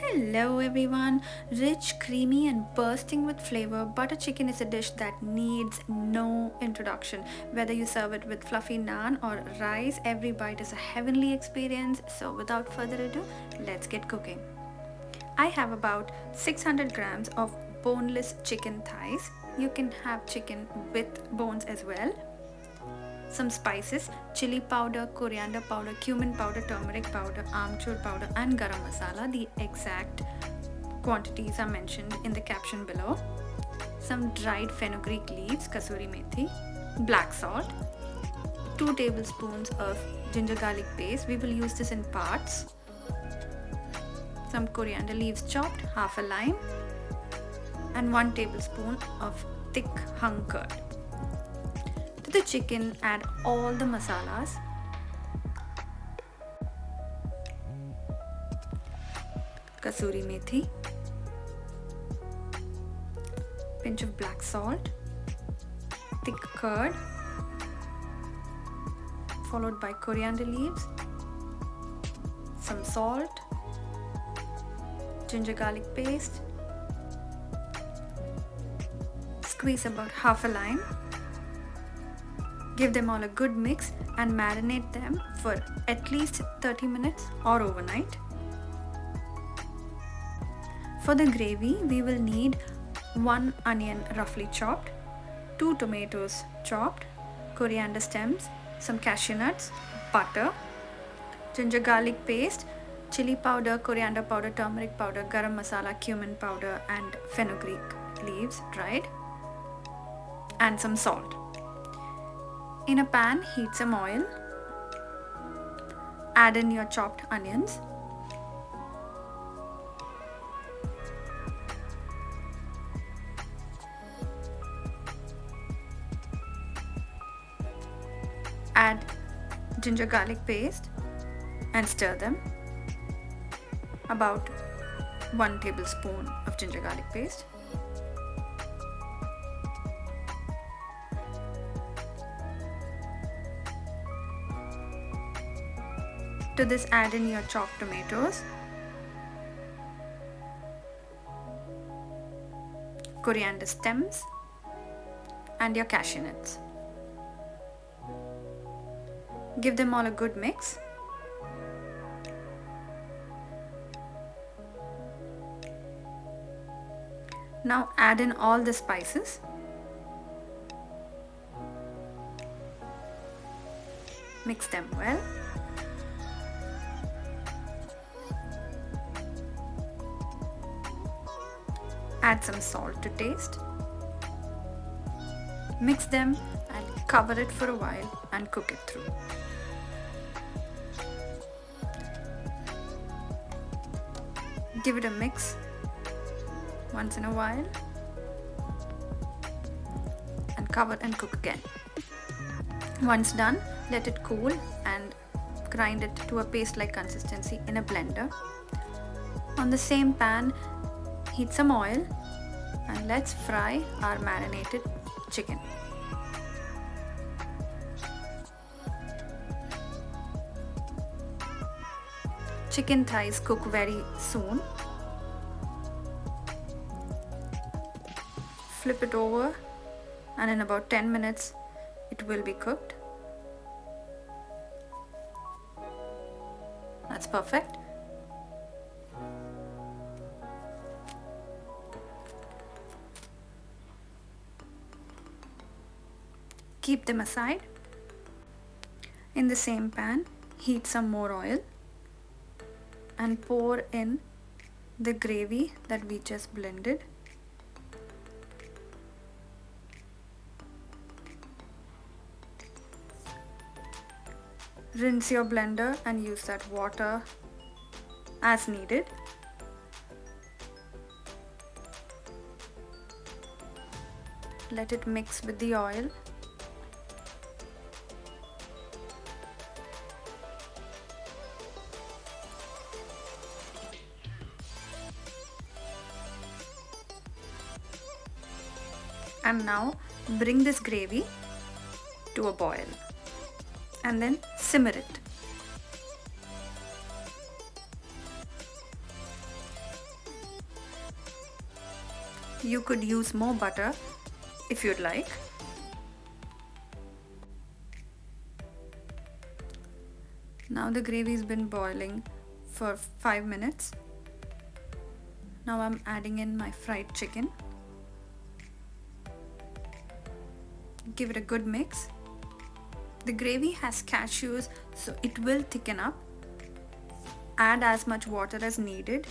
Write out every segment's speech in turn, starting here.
Hello everyone! Rich, creamy, and bursting with flavor, butter chicken is a dish that needs no introduction. Whether you serve it with fluffy naan or rice, every bite is a heavenly experience. So, without further ado, let's get cooking. I have about 600 grams of boneless chicken thighs. You can have chicken with bones as well. Some spices: chili powder, coriander powder, cumin powder, turmeric powder, amchur powder, and garam masala. The exact quantities are mentioned in the caption below. Some dried fenugreek leaves, kasuri methi, black salt, 2 tablespoons of ginger garlic paste. We will use this in parts. Some coriander leaves chopped, half a lime, and 1 tablespoon of thick hung curd. To the chicken, add all the masalas. Kasuri methi, pinch of black salt, thick curd, followed by coriander leaves, some salt, ginger garlic paste, squeeze about half a lime. Give them all a good mix and marinate them for at least 30 minutes or overnight. For the gravy, we will need 1 onion roughly chopped, 2 tomatoes chopped, coriander stems, some cashew nuts, butter, ginger garlic paste, chili powder, coriander powder, turmeric powder, garam masala, cumin powder, and fenugreek leaves dried, and some salt. In a pan, heat some oil. Add in your chopped onions. Add ginger garlic paste and stir them. About 1 tablespoon of ginger garlic paste. To this, add in your chopped tomatoes, coriander stems, and your cashew nuts. Give them all a good mix. Now add in all the spices. Mix them well. Add some salt to taste. Mix them and cover it for a while and cook it through. Give it a mix once in a while and cover and cook again. Once done, let it cool and grind it to a paste-like consistency in a blender. On the same pan, heat some oil and let's fry our marinated chicken. Chicken thighs cook very soon. Flip it over and in about 10 minutes it will be cooked. That's perfect. Keep them aside. In the same pan, heat some more oil and pour in the gravy that we just blended. Rinse your blender and use that water as needed. Let it mix with the oil. And now bring this gravy to a boil and then simmer it. You could use more butter if you'd like. Now the gravy's been boiling for 5 minutes. Now I'm adding in my fried chicken. Give it a good mix. The gravy has cashews, so it will thicken up. Add as much water as needed.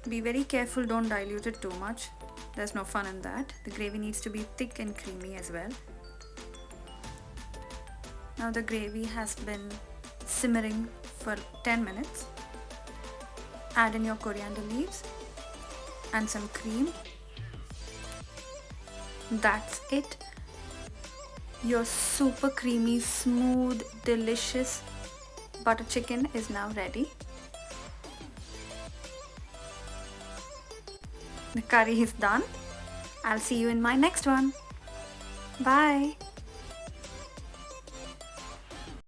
Be very careful, don't dilute it too much. There's no fun in that. The gravy needs to be thick and creamy as well. Now the gravy has been simmering for 10 minutes. Add in your coriander leaves and some cream. That's it. Your super creamy, smooth, delicious butter chicken is now ready. The curry is done. I'll see you in my next one. Bye.